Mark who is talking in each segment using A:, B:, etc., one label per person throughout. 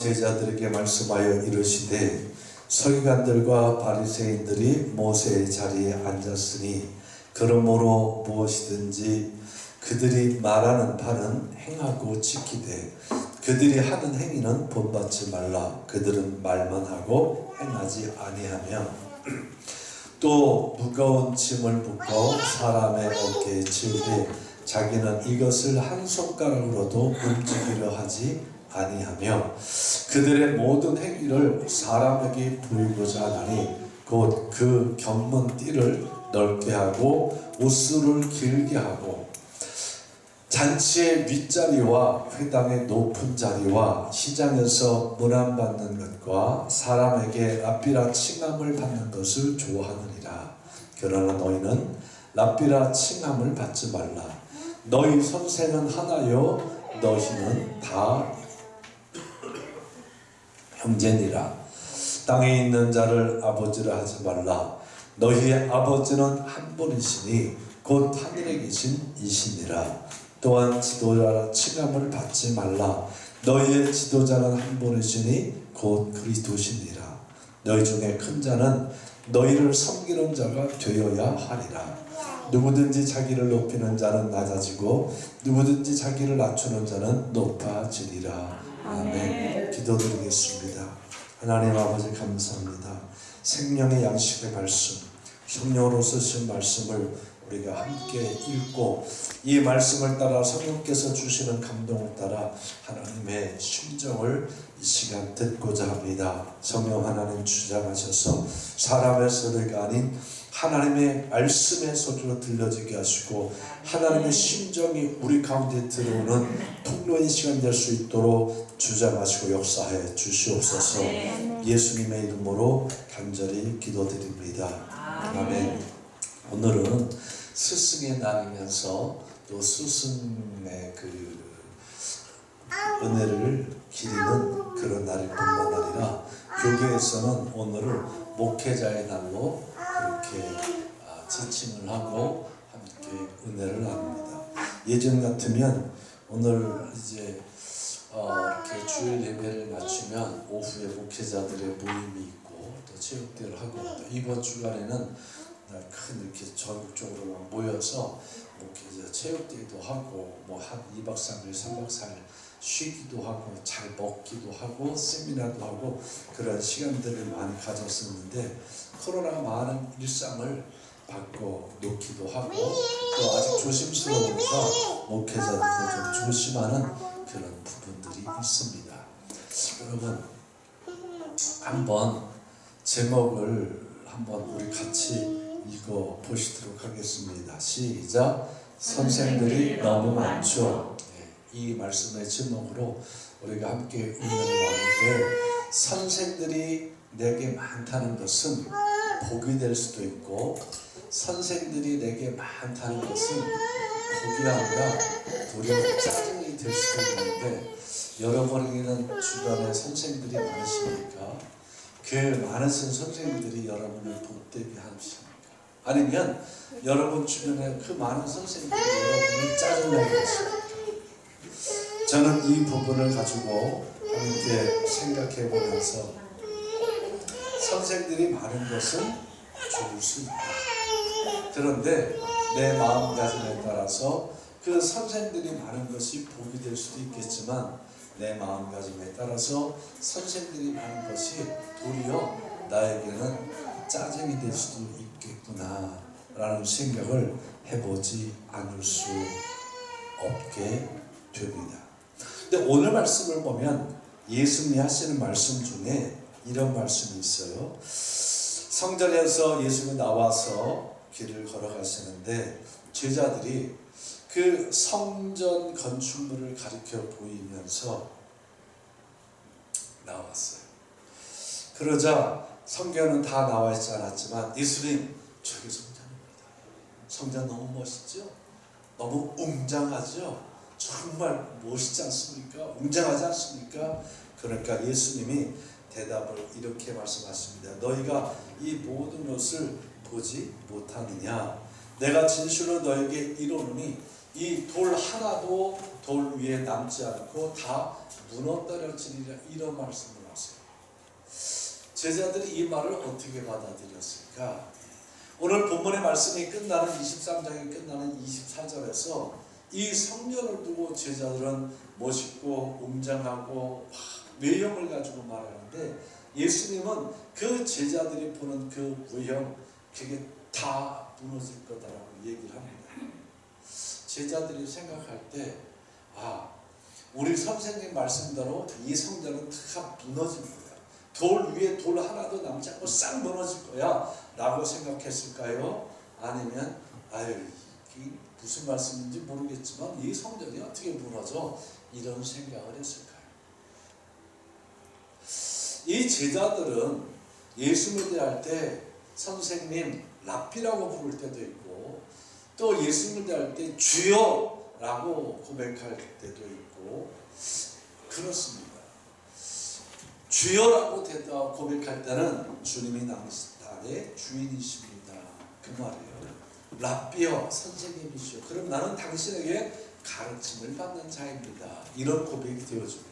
A: 제자들에게 말씀하여 이르시되 서기관들과 바리새인들이 모세의 자리에 앉았으니 그러므로 무엇이든지 그들이 말하는 바는 행하고 지키되 그들이 하는 행위는 본받지 말라. 그들은 말만 하고 행하지 아니하며 또 무거운 짐을 묶어 사람의 어깨에 치우되 자기는 이것을 한 손가락으로도 움직이려 하지 아니하며 그들의 모든 행위를 사람에게 보이고자 하나니 곧 그 견문 띠를 넓게 하고 옷수를 길게 하고 잔치의 윗자리와 회당의 높은 자리와 시장에서 문안받는 것과 사람에게 랍비라 칭함을 받는 것을 좋아하느니라. 그러나 너희는 랍비라 칭함을 받지 말라. 너희 선생은 하나요 너희는 다 형제니라. 땅에 있는 자를 아버지라 하지 말라. 너희의 아버지는 한 분이시니 곧 하늘에 계신 이시니라. 또한 지도자라 칭함을 받지 말라. 너희의 지도자는 한 분이시니 곧 그리스도시니라. 너희 중에 큰 자는 너희를 섬기는 자가 되어야 하리라. 누구든지 자기를 높이는 자는 낮아지고 누구든지 자기를 낮추는 자는 높아지리라. 아멘. 기도드리겠습니다. 하나님 아버지 감사합니다. 생명의 양식의 말씀, 성령으로 쓰신 말씀을 우리가 함께 읽고 이 말씀을 따라 성령께서 주시는 감동을 따라 하나님의 심정을 이 시간 듣고자 합니다. 성령 하나님 주장하셔서 사람의 소리가 아닌 하나님의 말씀의 소리로 들려지게 하시고 하나님의 심정이 우리 가운데 들어오는 통로의 시간 될 수 있도록 주장하시고 역사해 주시옵소서. 예수님의 이름으로 간절히 기도드립니다. 아멘. 오늘은 스승의 날이면서 또 스승의 그 은혜를 기리는 그런 날일 뿐만 아니라 교계에서는 오늘을 목회자의 날로 그렇게 지칭을 하고 함께 은혜를 나눕니다. 예전 같으면 오늘 이제 이렇게 주일 예배를 마치면 오후에 목회자들의 모임이 있고 또 체육대회를 하고 또 이번 주간에는 큰 이렇게 전국적으로 모여서 목회자 체육대회도 하고 뭐 한 2박 3일, 3박 4일 쉬기도 하고 잘 먹기도 하고 세미나도 하고 그런 시간들을 많이 가졌었는데 코로나가 많은 일상을 바꿔 놓기도 하고 또 아직 조심스러우니까 목회자들도 좀 조심하는 그런 부분들이 있습니다. 여러분 한번 제목을 한번 우리 같이 읽어 보시도록 하겠습니다. 시작. 선생들이 너무 많죠. 이 말씀의 제목으로 우리가 함께 은혜를 나누는데 선생들이 내게 많다는 것은 복이 될 수도 있고 선생들이 내게 많다는 것은 복이 아니라 도리어 짜증이 될 수도 있는데 여러분에게는 주변에 선생들이 많으십니까? 그 많으신 선생님들이 여러분을 복되게 하십니까? 아니면 여러분 주변에 그 많은 선생님들이 여러분을 짜증나게 하십니까? 저는 이 부분을 가지고 함께 생각해 보면서 선생들이 많은 것은 좋을 수 있다. 그런데 내 마음가짐에 따라서 그 선생들이 많은 것이 복이 될 수도 있겠지만 내 마음가짐에 따라서 선생들이 많은 것이 도리어 나에게는 짜증이 될 수도 있겠구나 라는 생각을 해보지 않을 수 없게 됩니다. 근데 오늘 말씀을 보면 예수님이 하시는 말씀 중에 이런 말씀이 있어요. 성전에서 예수님이 나와서 길을 걸어가시는데 제자들이 그 성전 건축물을 가리켜 보이면서 나왔어요. 그러자 성경은 다 나와 있지 않았지만 예수님 저기 성전입니다. 성전 너무 멋있죠? 너무 웅장하죠? 정말 멋있지 않습니까? 웅장하지 않습니까? 그러니까 예수님이 대답을 이렇게 말씀하십니다. 너희가 이 모든 것을 보지 못하느냐? 내가 진실로 너에게 이르노니 이 돌 하나도 돌 위에 남지 않고 다 무너뜨려지리라, 이런 말씀을 하세요. 제자들이 이 말을 어떻게 받아들였을까? 오늘 본문의 말씀이 끝나는 23장이 끝나는 24절에서 이 성전을 두고 제자들은 멋있고 웅장하고 외형을 가지고 말하는데, 예수님은 그 제자들이 보는 그 외형, 그게 다 무너질 거다라고 얘기를 합니다. 제자들이 생각할 때, 우리 선생님 말씀대로 이 성전은 다 무너질 거야, 돌 위에 돌 하나도 남지 않고 싹 무너질 거야 라고 생각했을까요? 아니면 이게 무슨 말씀인지 모르겠지만 이 성전이 어떻게 무너져, 이런 생각을 했을까요? 이 제자들은 예수님을 대할 때 선생님, 랍비라고 부를 때도 있고, 또 예수님을 대할 때 주여라고 고백할 때도 있고 그렇습니다. 주여라고 고백할 때는 주님이 나의 주인이십니다, 그 말이에요. 랍비여, 선생님이시여, 그럼 나는 당신에게 가르침을 받는 자입니다, 이런 고백이 되어줍니다.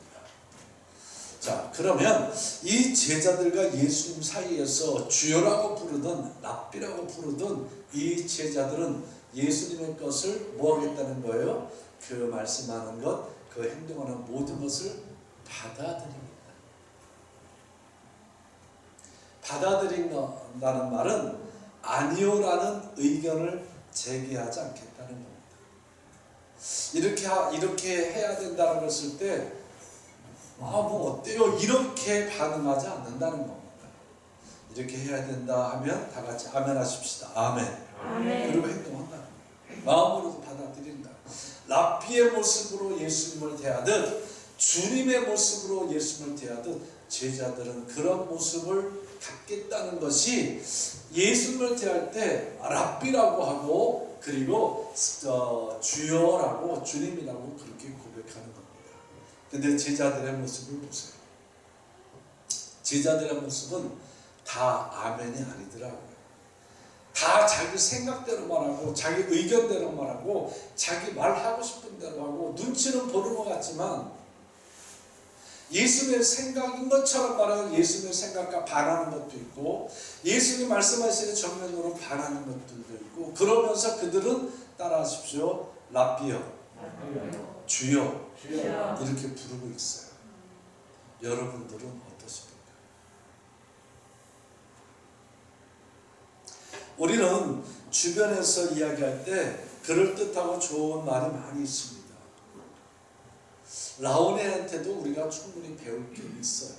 A: 자, 그러면 이 제자들과 예수님 사이에서 주여라고 부르든 랍비라고 부르든 이 제자들은 예수님의 것을 뭐 하겠다는 거예요? 그 말씀하는 것, 그 행동하는 모든 것을 받아들입니다. 받아들인다는 말은 아니요라는 의견을 제기하지 않겠다는 겁니다. 이렇게 해야 된다고 했을 때 뭐 어때요? 이렇게 반응하지 않는다는 겁니다. 이렇게 해야 된다 하면 다 같이 아멘 하십시다. 아멘.
B: 아멘.
A: 그리고 행동한다. 마음으로도 받아들인다. 랍비의 모습으로 예수님을 대하듯 주님의 모습으로 예수님을 대하듯 제자들은 그런 모습을 갖겠다는 것이, 예수님을 대할 때 랍비라고 하고 그리고 주여라고, 주님이라고 그렇게 고백하는 겁니다. 근데 제자들의 모습을 보세요. 제자들의 모습은 다 아멘이 아니더라고요. 다 자기 생각대로 말하고 자기 의견대로 말하고 자기 말하고 싶은 대로 하고 눈치는 보는 것 같지만 예수님의 생각인 것처럼 말하는, 예수님의 생각과 반하는 것도 있고 예수님 말씀하시는 정면으로 반하는 것들도 있고, 그러면서 그들은 따라하십시오. 랍비여, 주여, 이렇게 부르고 있어요. 여러분들은 어떠십니까? 우리는 주변에서 이야기할 때 그럴듯하고 좋은 말이 많이 있습니다. 라오네한테도 우리가 충분히 배울 게 있어요.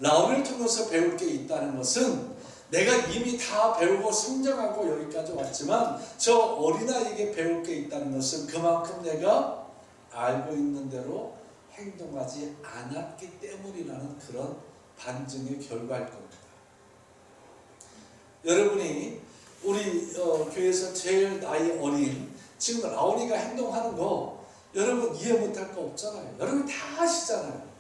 A: 라오네를 통해서 배울 게 있다는 것은, 내가 이미 다 배우고 성장하고 여기까지 왔지만 저 어린아이에게 배울 게 있다는 것은 그만큼 내가 알고 있는 대로 행동하지 않았기 때문이라는 그런 반증의 결과일 겁니다. 여러분이 우리 교회에서 제일 나이 어린 지금 라온이가 행동하는 거 여러분 이해 못할 거 없잖아요. 여러분 다 아시잖아요.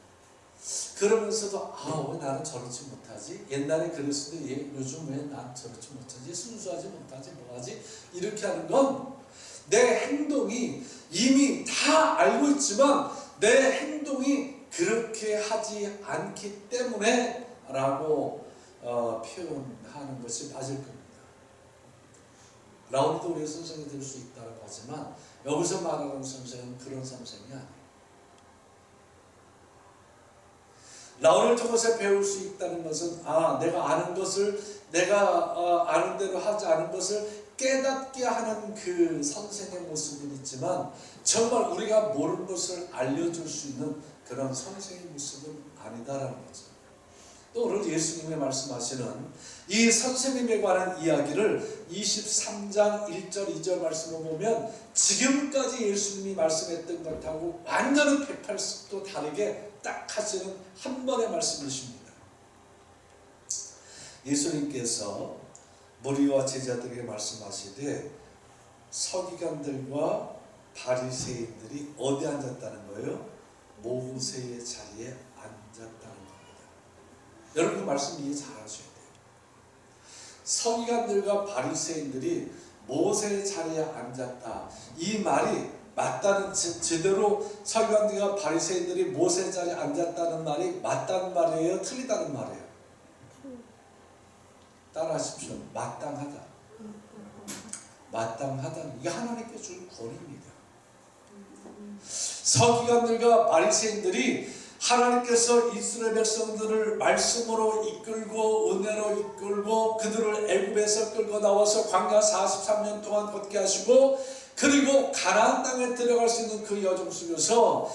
A: 그러면서도 왜 나는 저렇지 못하지? 옛날에 그랬어도 요즘 왜 난 저렇지 못하지? 순수하지 못하지? 뭐하지? 이렇게 하는 건 내 행동이 이미 다 알고 있지만 내 행동이 그렇게 하지 않기 때문에 라고 표현하는 것이 맞을 겁니다. 라온이도 우리의 선생이 될 수 있다고 하지만 여기서 말하는 선생은 그런 선생이 아니에요. 라온을 통해서 배울 수 있다는 것은 내가 아는 것을 내가 아는 대로 하지 않은 것을 깨닫게 하는 그 선생의 모습은 있지만 정말 우리가 모르는 것을 알려줄 수 있는 그런 선생의 모습은 아니다라는 거죠. 또 오늘 예수님이 말씀하시는 이 선생님에 관한 이야기를 23장 1절 2절 말씀을 보면 지금까지 예수님이 말씀했던 것하고 완전히 180도 다르게 딱 하시는 한 번의 말씀이십니다. 예수님께서 무리와 제자들에게 말씀하시되 서기관들과 바리새인들이 어디 앉았다는 거예요? 모세의 자리에 앉았다는 겁니다. 여러분 그 말씀 이해 잘 하셔야 돼요. 서기관들과 바리새인들이 모세의 자리에 앉았다. 이 말이 맞다는 제대로 서기관들과 바리새인들이 모세 자리에 앉았다는 말이 맞다는 말이에요? 틀리다는 말이에요? 따라하십시오. 마땅하다. 마땅하다는 이게 하나님께 준 권위입니다. 서기관들과 바리새인들이 하나님께서 이스라엘 백성들을 말씀으로 이끌고 은혜로 이끌고 그들을 애굽에서 끌고 나와서 광야 43년 동안 걷게 하시고 그리고 가나안 땅에 들어갈 수 있는 그 여정 속에서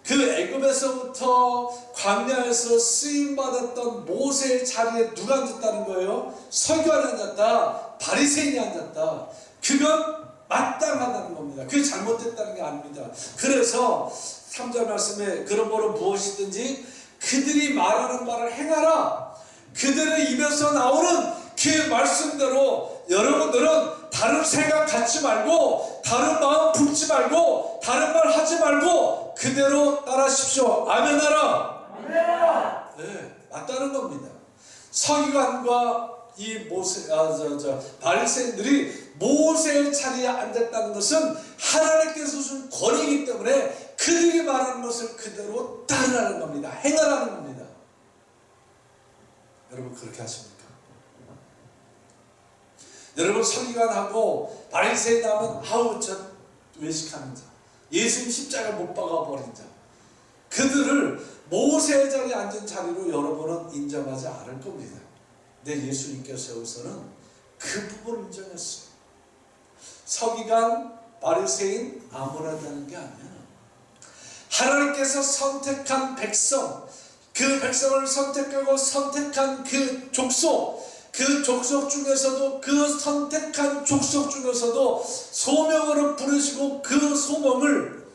A: 그 애굽에서부터 광야에서 쓰임받았던 모세의 자리에 누가 앉았다는 거예요? 서기관이 앉았다. 바리새인이 앉았다. 그건 마땅하다는 겁니다. 그게 잘못됐다는 게 아닙니다. 그래서 3절 말씀에 그러므로 무엇이든지 그들이 말하는 말을 행하라. 그들의 입에서 나오는 그 말씀대로 여러분들은 다른 생각 갖지 말고 다른 마음 품지 말고 다른 말 하지 말고 그대로 따라하십시오. 아멘하라. 아멘. 네, 맞다는 겁니다. 서기관과 이 바리새인들이 모세의 자리에 앉았다는 것은 하나님께서 준 권위이기 때문에 그들이 말하는 것을 그대로 따르라는 겁니다. 행하라는 겁니다. 여러분 그렇게 하십니까? 여러분 서기관하고 바리새인 하면 아우 저 외식하는 자, 예수님 십자가 못 박아버린 자, 그들을 모세의 자리에 앉은 자리로 여러분은 인정하지 않을 겁니다. 근데 예수님께서는 그 부분을 인정했어요. 서기관, 바리새인 아무나 되는 게 아니야. 하나님께서 선택한 백성, 그 백성을 선택하고 선택한 그 족속 중에서도 그 선택한 족속 중에서도 소명으로 부르시고 그 소명을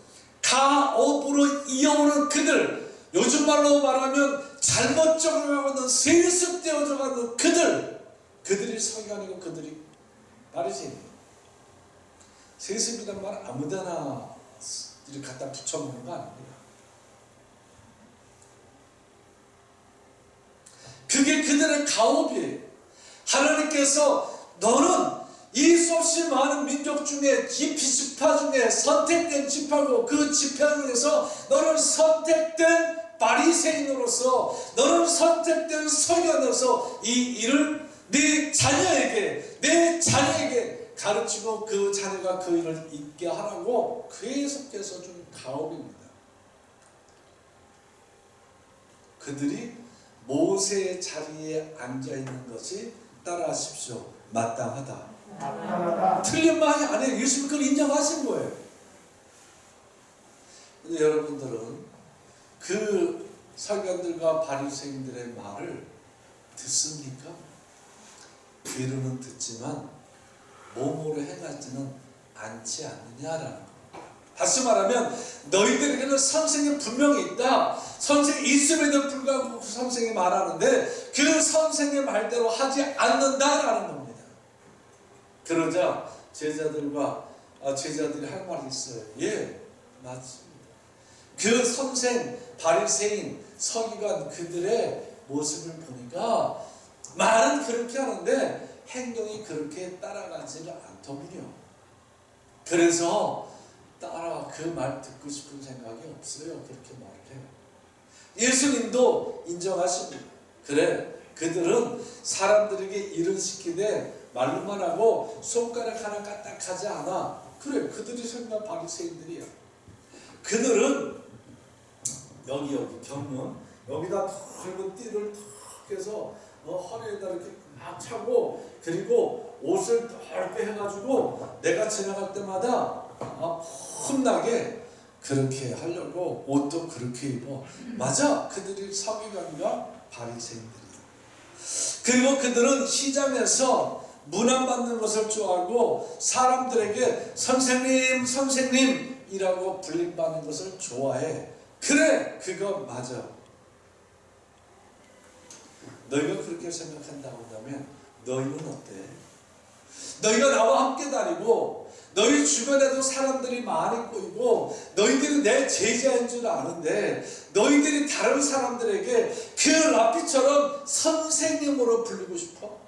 A: 가업으로 이어오는 그들, 요즘 말로 말하면 잘못 적용하고 있는 세습되어져 가는 그들이 서기관이고 그들이 바리새인이에요. 세습이란 말 아무데나 이렇게 갖다 붙여먹는 거 아닙니다. 그게 그들의 가업이에요. 하나님께서 너는 이 수없이 많은 민족 중에 지파 중에 선택된 지파고 그 지파 중에서 너는 선택된 바리새인으로서 너는 선택된 서기관으로서 이 일을 내 자녀에게 가르치고 그 자녀가 그 일을 있게 하라고 계속해서 준 가업입니다. 그들이 모세의 자리에 앉아있는 것이 따라하십시오. 마땅하다. 틀린 말이 아니에요. 예수님 그걸 인정하신 거예요. 근데 여러분들은 그 서기관들과 바리새인들의 말을 듣습니까? 귀로는 듣지만 몸으로 행하지는 않지 않느냐라는 겁니다. 다시 말하면 너희들에게는 선생이 분명히 있다. 선생이 있음에도 불구하고 그 선생이 말하는데 그 선생의 말대로 하지 않는다라는 겁니다. 그러자 제자들이 할 말이 있어요. 예, 맞습니다. 그 선생, 바리새인, 서기관 그들의 모습을 보니까 말은 그렇게 하는데 행동이 그렇게 따라가지를 않더군요. 그래서 그 말 듣고 싶은 생각이 없어요. 그렇게 말을 해요. 예수님도 인정하십니다. 그래, 그들은 사람들에게 일을 시키되 말로만 하고 손가락 하나 까딱하지 않아. 그래, 그들이 정말 바리새인들이야. 그들은 여기 경륜 여기다 넓은 띠를 탁 해서 허리에다 이렇게 막 차고 그리고 옷을 넓게 해가지고 내가 지나갈 때마다 흠나게 그렇게 하려고 옷도 그렇게 입어. 맞아, 그들이 서기관과 바리새인들이야. 그리고 그들은 시장에서 문안받는 것을 좋아하고 사람들에게 선생님이라고 불림받는 것을 좋아해. 그래, 그거 맞아. 너희가 그렇게 생각한다고 한다면 너희는 어때? 너희가 나와 함께 다니고 너희 주변에도 사람들이 많이 꼬이고 너희들이 내 제자인 줄 아는데 너희들이 다른 사람들에게 그 라피처럼 선생님으로 불리고 싶어?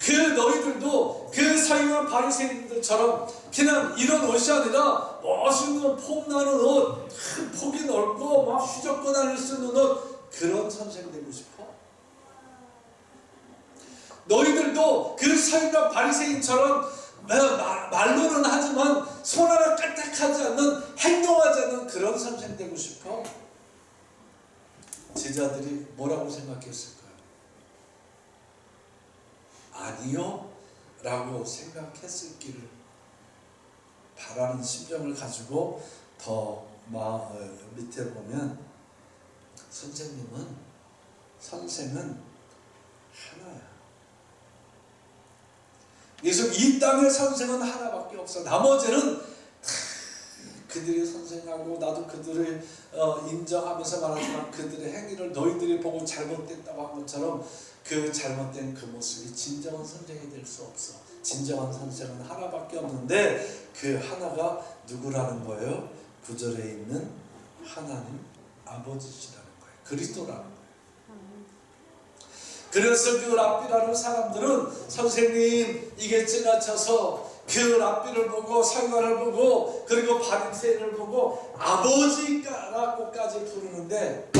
A: 그 너희들도 그 서기관 바리새인들처럼 그냥 이런 옷이 아니라 멋있는 폼나는 옷, 폭이 넓고 막 휘젓고 다닐 수 있는 옷, 그런 선생 되고 싶어? 너희들도 그 서기관 바리새인처럼 말로는 하지만 손 하나 까딱하지 않는, 행동하지 않는 그런 선생 되고 싶어? 제자들이 뭐라고 생각했을까요? 아니요 라고 생각했을기를 바라는 심정을 가지고 더 밑에 보면 선생은 하나야. 그래서 이 땅의 선생은 하나밖에 없어. 나머지는 그들이 선생하고 나도 그들을 인정하면서 말하지만 그들의 행위를 너희들이 보고 잘못됐다고 한 것처럼 그 잘못된 그 모습이 진정한 선생이 될 수 없어. 진정한 선생은 하나밖에 없는데 그 하나가 누구라는 거예요? 9절에 있는 하나님 아버지시라는 거예요. 그리스도라는 거예요. 그래서 그 랍비라는 사람들은 선생님 이게 지나쳐서 그 랍비를 보고 서기관을 보고 그리고 바리새인을 보고 아버지라고까지 부르는데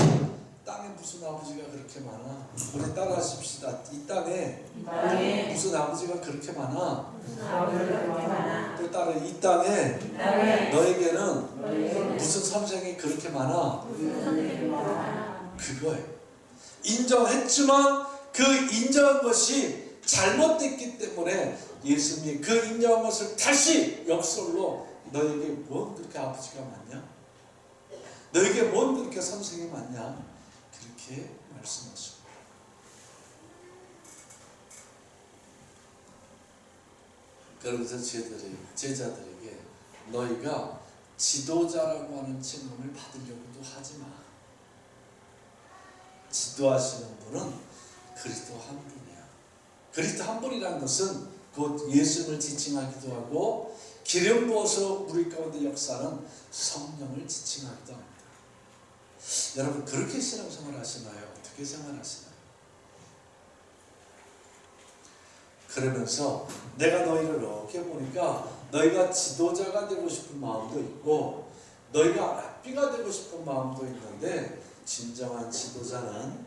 A: 땅에 무슨 아버지가 그렇게 많아? 우리 따라하십시다. 이 땅에 무슨 아버지가 그렇게 많아? 또 따라 이 땅에 너에게는 무슨 선생이 그렇게 많아? 그거예요. 인정했지만 그 인정한 것이 잘못됐기 때문에 예수님이 그 인정한 것을 다시 역설로 너에게 뭔 그렇게 아버지가 많냐? 너에게 뭔 그렇게 선생이 많냐? 그렇게 말씀하십니다. 그러면서 제자들에게 너희가 지도자라고 하는 칭함을 받으려고도 하지 마. 지도하시는 분은 그리스도 한 분이야. 그리스도 한 분이라는 것은 곧 예수님을 지칭하기도 하고 기름 부어서 우리 가운데 역사하는 성령을 지칭하기도 합니다. 여러분 그렇게 신앙생활 하시나요? 어떻게 생활하시나요? 그러면서 내가 너희를 이렇게 보니까 너희가 지도자가 되고 싶은 마음도 있고 너희가 랍비가 되고 싶은 마음도 있는데 진정한 지도자는,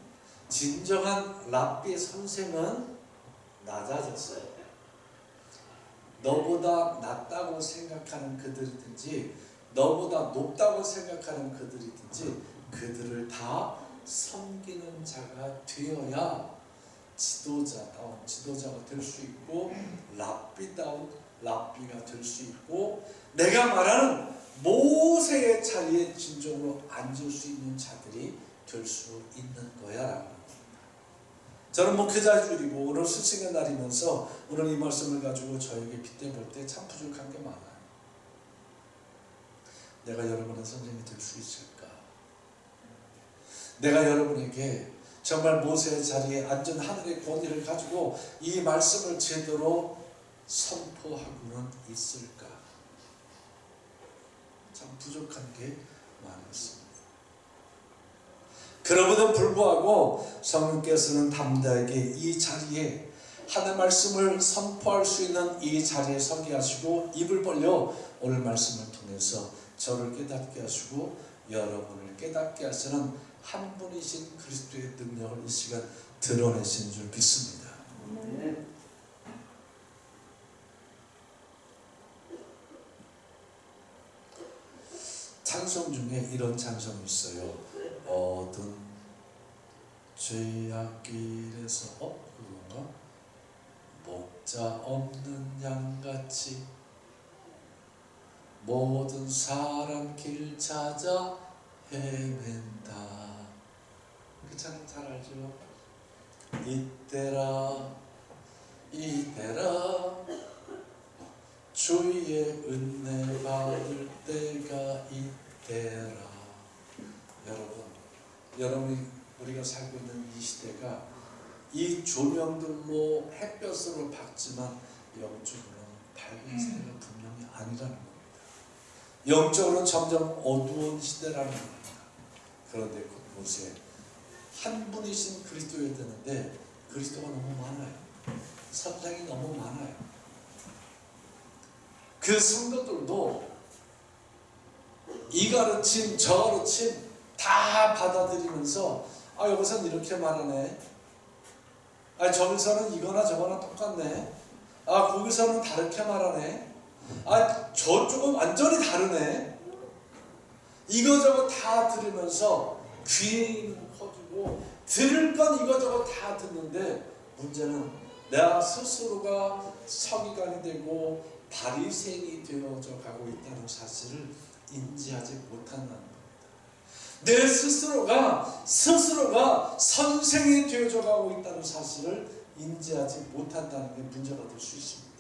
A: 진정한 랍비 선생은 낮아졌어요. 너보다 낫다고 생각하는 그들이든지 너보다 높다고 생각하는 그들이든지 그들을 다 섬기는 자가 되어야 지도자다운 지도자가 될 수 있고 랍비다운 랍비가 될 수 있고 내가 말하는 모세의 자리에 진정으로 앉을 수 있는 자들이 될 수 있는 거야 라는 겁니다. 저는 목회자주일이고 오늘 스승의 날이면서 오늘 이 말씀을 가지고 저에게 빗대볼 때 참 부족한 게 많아요. 내가 여러분의 선생님이 될 수 있을까? 내가 여러분에게 정말 모세의 자리에 앉은 하늘의 권위를 가지고 이 말씀을 제대로 선포하고는 있을까? 참 부족한 게 많았습니다. 그럼에도 불구하고 성령께서는 담대하게 이 자리에 하나님의 말씀을 선포할 수 있는 이 자리에 서게 하시고 입을 벌려 오늘 말씀을 통해서 저를 깨닫게 하시고 여러분을 깨닫게 하시는 한 분이신 그리스도의 능력을 이 시간 드러내신 줄 믿습니다. 찬송 중에 이런 찬송이 있어요. 어두운 죄악길에서 그건가? 목자 없는 양같이 모든 사람 길 찾아 헤맨다. 그 찬송 잘 알죠? 이때라 이때라 주의 은혜 받을 때가 이때라. 여러분이 우리가 살고 있는 이 시대가 이 조명들로 햇볕으로 밝지만 영적으로는 밝은 시대가 분명히 아니라는 겁니다. 영적으로는 점점 어두운 시대라는 겁니다. 그런데 그곳에 한 분이신 그리스도여야 되는데 그리스도가 너무 많아요. 선생이 너무 많아요. 그 성도들도 이 가르침 저 가르침 다 받아들이면서 여기서는 이렇게 말하네, 저기서는 이거나 저거나 똑같네, 거기서는 다르게 말하네, 저쪽은 완전히 다르네, 이거저거 다 들으면서 귀에 커지고 들을 건 이거저거 다 듣는데, 문제는 내 스스로가 서기관이 되고 바리새인이 되어져 가고 있다는 사실을 인지하지 못한다는 겁니다. 내 스스로가 선생이 되어져 가고 있다는 사실을 인지하지 못한다는 게 문제가 될 수 있습니다.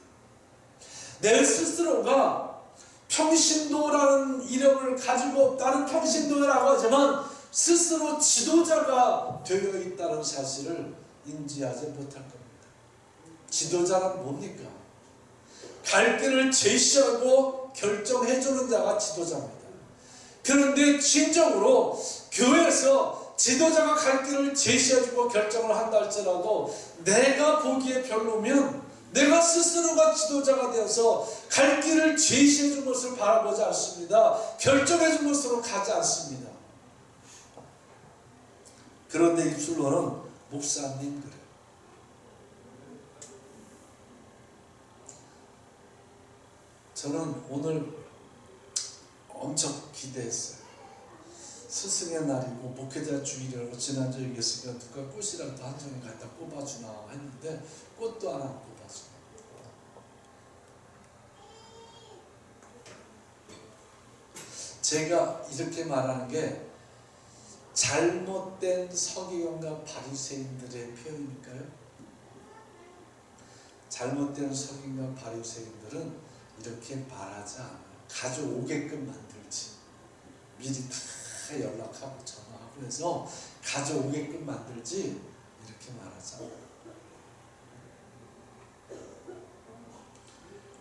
A: 내 스스로가 평신도라는 이름을 가지고 나는 평신도라고 하지만 스스로 지도자가 되어 있다는 사실을 인지하지 못할 겁니다. 지도자란 뭡니까? 갈 길을 제시하고 결정해주는 자가 지도자입니다. 그런데 진정으로 교회에서 지도자가 갈 길을 제시해주고 결정을 한다 할지라도 내가 보기에 별로면 내가 스스로가 지도자가 되어서 갈 길을 제시해준 것을 바라보지 않습니다. 결정해준 것으로 가지 않습니다. 그런데 입술로는 목사님 그래요. 저는 오늘 엄청 기대했어요. 스승의 날이고 목회자 주일이라고 지난주에 얘기했으니까 누가 꽃이라도 한 송이 갖다 꼽아주나 했는데 꽃도 하나 꼽아주나. 제가 이렇게 말하는 게 잘못된 서기관과 바리새인들의 표현일까요? 잘못된 서기관과 바리새인들은 이렇게 말하지 않아요. 가져오게끔 만들지. 미리 다 연락하고 전화하고 해서 가져오게끔 만들지 이렇게 말하지 않아요.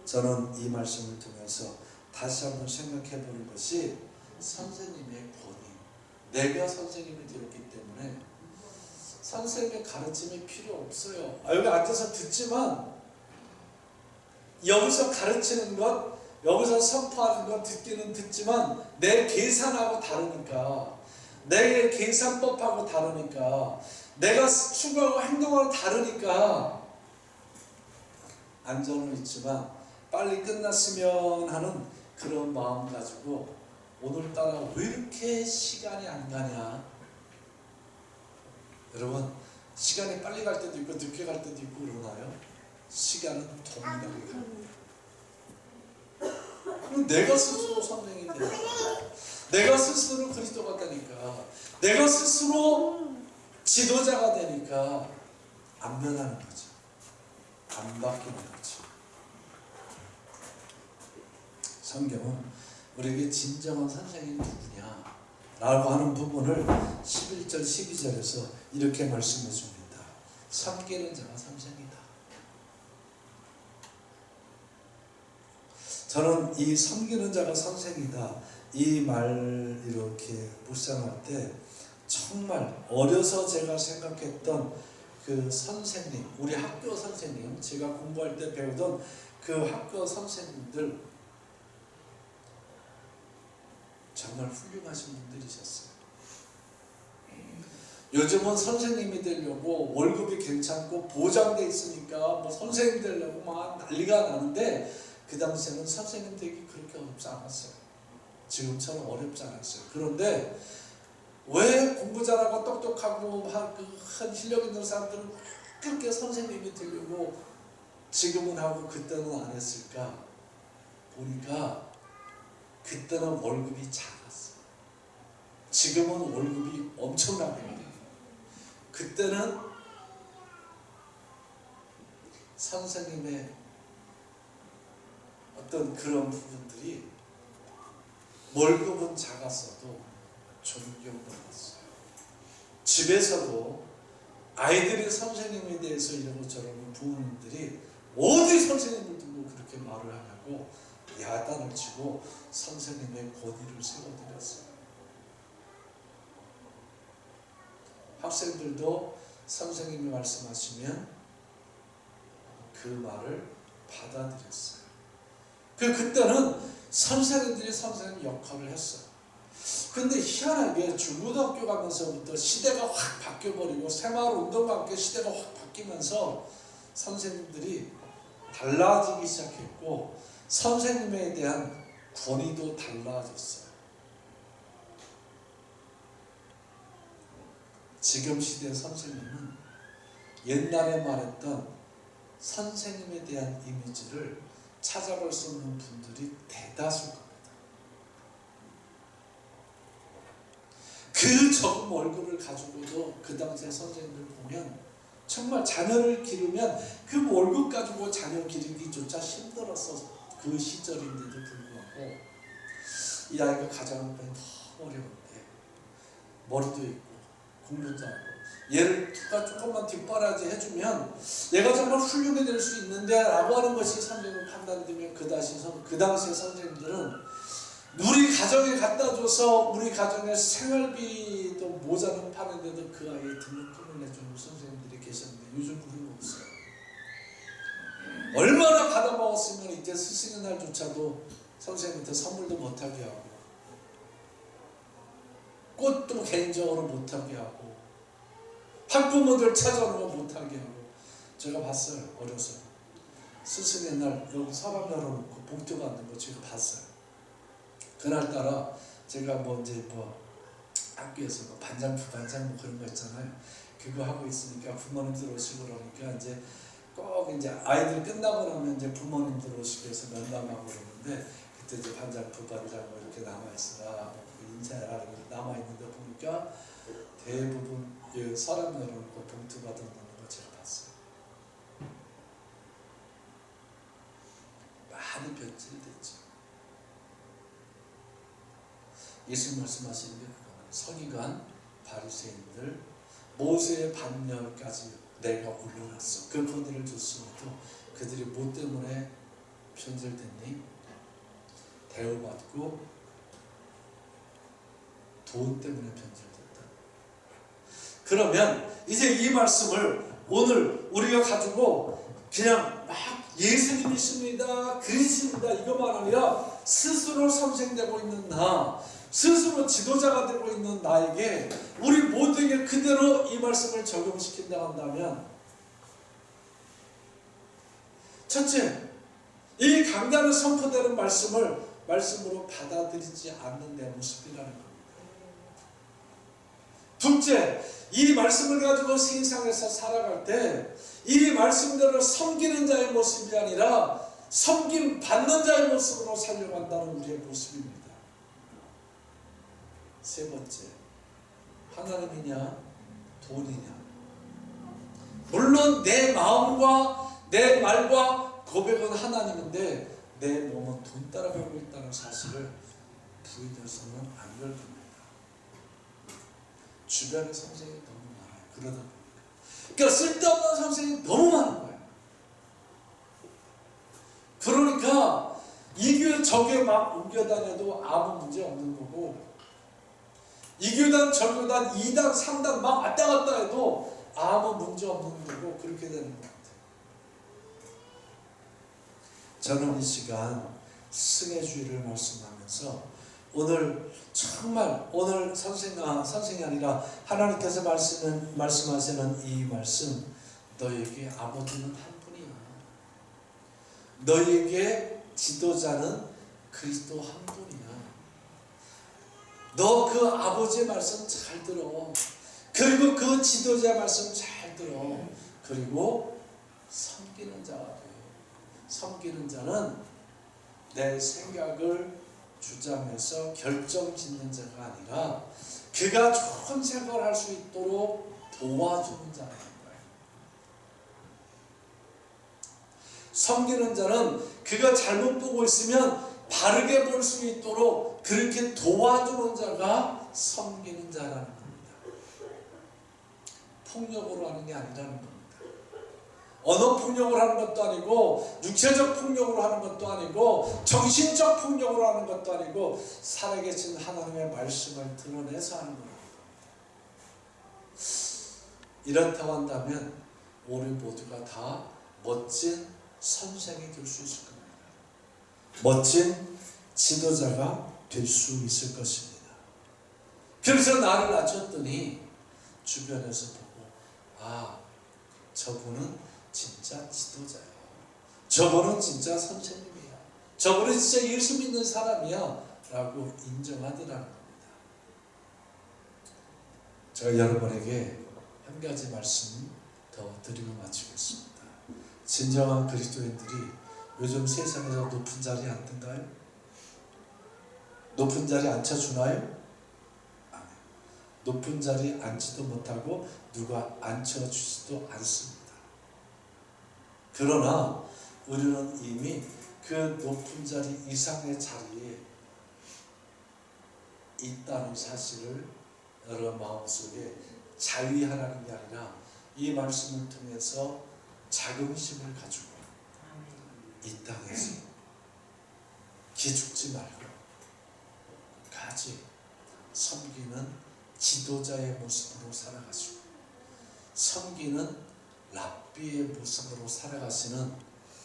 A: 저는 이 말씀을 통해서 다시 한번 생각해 보는 것이 선생님의 권위. 내가 선생님이 되었기 때문에 선생님의 가르침이 필요 없어요. 여기 앉아서 듣지만 여기서 가르치는 것, 여기서 선포하는 것 듣기는 듣지만 내 계산하고 다르니까, 내 계산법하고 다르니까, 내가 추구하고 행동하고 다르니까 안전은 있지만 빨리 끝났으면 하는 그런 마음 가지고 오늘따라 왜 이렇게 시간이 안 가냐. 여러분, 시간이 빨리 갈 때도 있고 늦게 갈 때도 있고 그러나요? 시간은 동일하게 갑니다. 그럼 내가 스스로 선생이 되니까, 내가 스스로 그리스도가 되니까, 내가 스스로 지도자가 되니까 안 변하는 거죠. 안 바뀌는 거죠. 성경은 우리에게 진정한 선생님이 누구냐 라고 하는 부분을 11절 12절에서 이렇게 말씀해 줍니다. 섬기는 자가 선생이다. 저는 이 섬기는 자가 선생이다 이 말 이렇게 묵상할 때 정말 어려서 제가 생각했던 그 선생님, 우리 학교 선생님, 제가 공부할 때 배우던 그 학교 선생님들 정말 훌륭하신 분들이셨어요. 요즘은 선생님이 되려고 월급이 괜찮고 보장돼 있으니까 뭐 선생님 되려고 막 난리가 나는데 그 당시에는 선생님 되기 그렇게 어렵지 않았어요. 지금처럼 어렵지 않았어요. 그런데 왜 공부 잘하고 똑똑하고 큰 실력 있는 사람들은 그렇게 선생님이 되려고 지금은 하고 그때는 안 했을까? 보니까 그때는 월급이 작았어요. 지금은 월급이 엄청나게 많아요. 그때는 선생님의 어떤 그런 부분들이 월급은 작았어도 존경받았어요. 집에서도 아이들이 선생님에 대해서 이러고 저러고 부모님들이 어디 선생님을 두고 그렇게 말을 하냐고 야단을 치고 선생님의 권위를 세워드렸어요. 학생들도 선생님이 말씀하시면 그 말을 받아들였어요. 그때는 선생님들이 선생님 역할을 했어요. 근데 희한하게 중고등학교 가면서부터 시대가 확 바뀌어버리고 새마을운동과 함께 시대가 확 바뀌면서 선생님들이 달라지기 시작했고 선생님에 대한 권위도 달라졌어요. 지금 시대의 선생님은 옛날에 말했던 선생님에 대한 이미지를 찾아볼 수 없는 분들이 대다수일 겁니다. 그 적은 월급을 가지고도 그 당시에 선생님들 보면 정말 자녀를 기르면 그 월급 가지고 자녀 기르기조차 힘들었어. 그 시절인데도 불구하고 이 아이가 가정을 보면 너무 어려운데 머리도 있고 공부도 하고 얘를 조금만 뒷바라지 해주면 얘가 정말 훌륭해질 수 있는데 라고 하는 것이 선생님 판단이 되면 그 당시에 선생님들은 우리 가정에 갖다 줘서 우리 가정의 생활비도 모자는 파는데도 그 아이의 등록금을 내주는 선생님들이 계셨는데 요즘 그런 거 없어요. 얼마나 받아먹었으면 이제 스승의 날조차도 선생님한테 선물도 못하게 하고 꽃도 개인적으로 못하게 하고 학부모들 찾아오는 거 못하게 하고 제가 봤어요. 어려서 스승의 날 여기 서랍 열어놓고 봉투 받는 거 제가 봤어요. 그날따라 제가 학교에서 반장 부반장 그런 거 있잖아요. 그거 하고 있으니까 부모님들 오시고 그러니까 이제 꼭 이제 아이들 끝나고 나면 이제 부모님들 오시고 해서 면담하고 그러는데 그때 이제 반장 부반장 이렇게 남아있으라 인사해라 남아있는데 보니까 대부분 서랍 열어놓고 봉투 받아놓는 거 제가 봤어요. 많이 변질이 됐죠. 예수님 말씀하시는 게 그거예요. 서기관, 바리새인들, 모세의 반열까지 내가 올려놨어. 그 권위를 줬음에도 그들이 뭐 때문에 변질됐니? 대우받고 돈 때문에 변질됐다. 그러면 이제 이 말씀을 오늘 우리가 가지고 그냥 막 예수님이십니다, 그리십니다 이것만 아니라 스스로 선생되고 있는 나, 스스로 지도자가 되고 있는 나에게 우리 모두에게 그대로 이 말씀을 적용시킨다 한다면 첫째, 이 강단에 선포되는 말씀을 말씀으로 받아들이지 않는 내 모습이라는 겁니다. 둘째, 이 말씀을 가지고 세상에서 살아갈 때 이 말씀대로 섬기는 자의 모습이 아니라 섬김 받는 자의 모습으로 살려간다는 우리의 모습입니다. 세 번째, 하나님이냐 돈이냐. 물론 내 마음과 내 말과 고백은 하나님인데 내 몸은 돈 따라가고 있다는 사실을 부인해서는 안 될 겁니다. 주변에 선생님이 너무 많아요. 그러다 보니까. 그러니까 쓸데없는 선생님이 너무 많은 거예요. 그러니까 이 교회 저 교회 막 옮겨다녀도 아무 문제 없는 거고 이 교단 저 교단 2단 3단 막 왔다 갔다 해도 아무 문제 없는 거고 그렇게 되는 것 같아요. 저는 이 시간 승의주의를 말씀하면서 오늘 정말 오늘 선생이 아니라 하나님께서 말씀하시는 이 말씀, 너에게 아버지는 한 분이야. 너에게 지도자는 그리스도 한 분이야. 너 그 아버지의 말씀 잘 들어. 그리고 그 지도자의 말씀 잘 들어. 그리고 섬기는 자가 돼. 섬기는 자는 내 생각을 주장해서 결정짓는 자가 아니라 그가 좋은 생각을 할 수 있도록 도와주는 자라는 거예요. 섬기는 자는 그가 잘못 보고 있으면 바르게 볼 수 있도록 그렇게 도와주는 자가 섬기는 자라는 겁니다. 폭력으로 하는 게 아니라는 겁니다. 언어 폭력을 하는 것도 아니고 육체적 폭력으로 하는 것도 아니고 정신적 폭력으로 하는 것도 아니고 살아계신 하나님의 말씀을 드러내서 하는 겁니다. 이렇다고 한다면 우리 모두가 다 멋진 선생이 될 수 있을 겁니다. 멋진 지도자가 될 수 있을 것입니다. 그래서 나를 낮췄더니 주변에서 보고, 아, 저분은 진짜 지도자야. 저분은 진짜 선생님이야. 저분은 진짜 예수 믿는 사람이야. 라고 인정하더라는 겁니다. 제가 여러분에게 한 가지 말씀 더 드리고 마치겠습니다. 진정한 그리스도인들이 요즘 세상에서 높은 자리에 앉던가요? 높은 자리에 앉혀주나요? 아멘. 높은 자리에 앉지도 못하고 누가 앉혀주지도 않습니다. 그러나 우리는 이미 그 높은 자리 이상의 자리에 있다는 사실을 여러분 마음속에 자위하라는 게 아니라 이 말씀을 통해서 자긍심을 가지고 이 땅에서 기죽지 말고 가지 섬기는 지도자의 모습으로 살아가시고 섬기는 랍비의 모습으로 살아가시는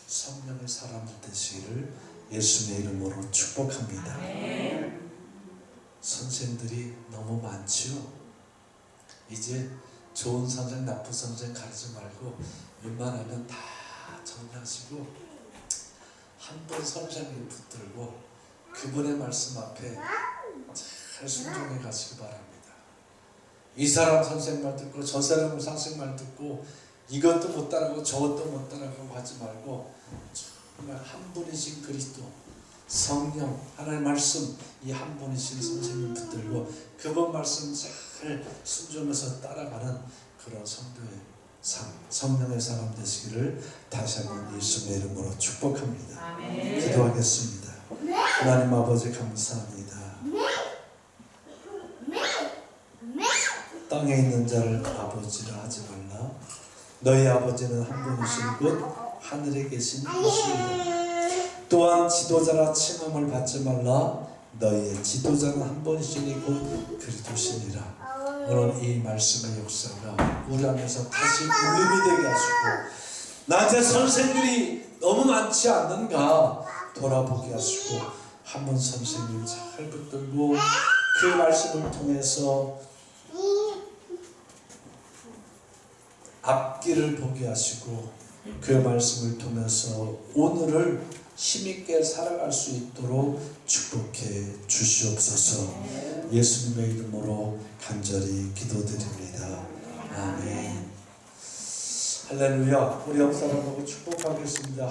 A: 성령의 사람 되시기를 예수님의 이름으로 축복합니다. 선생들이 너무 많지요. 이제 좋은 선생, 나쁜 선생 가르치지 말고 웬만하면 다 정리하시고 한 분 선생님 붙들고 그분의 말씀 앞에 잘 순종해 가시기 바랍니다. 이 사람 선생 말 듣고 저 사람 선생 말 듣고 이것도 못 따라가고 저것도 못 따라가고 하지 말고 정말 한 분이신 그리스도 성령 하나님의 말씀 이 한 분이신 선생님 붙들고 그분 말씀 잘 순종해서 따라가는 그런 성도의 삶, 성령의 사람 되시기를 다시 한번 예수님의 이름으로 축복합니다. 아멘. 기도하겠습니다. 하나님 아버지 감사합니다. 땅에 있는 자를 아버지라 하지 말라. 너희 아버지는 한 분이신 곧 하늘에 계신 이시이다. 또한 지도자라 칭함을 받지 말라. 너희의 지도자는 한 분이시니 곧 그리스도시니라. 오늘 이 말씀의 역사가 우리 안에서 다시 울림이 되게 하시고 나한테 선생들이 너무 많지 않는가 돌아보게 하시고 한 분 선생님 잘 붙들고 그 말씀을 통해서 앞길을 보게 하시고 그 말씀을 통해서 오늘을 힘있게 살아갈 수 있도록 축복해 주시옵소서. 예수님의 이름으로 간절히 기도드립니다. 아멘. 할렐루야. 우리 옆 사람 보고 축복하겠습니다.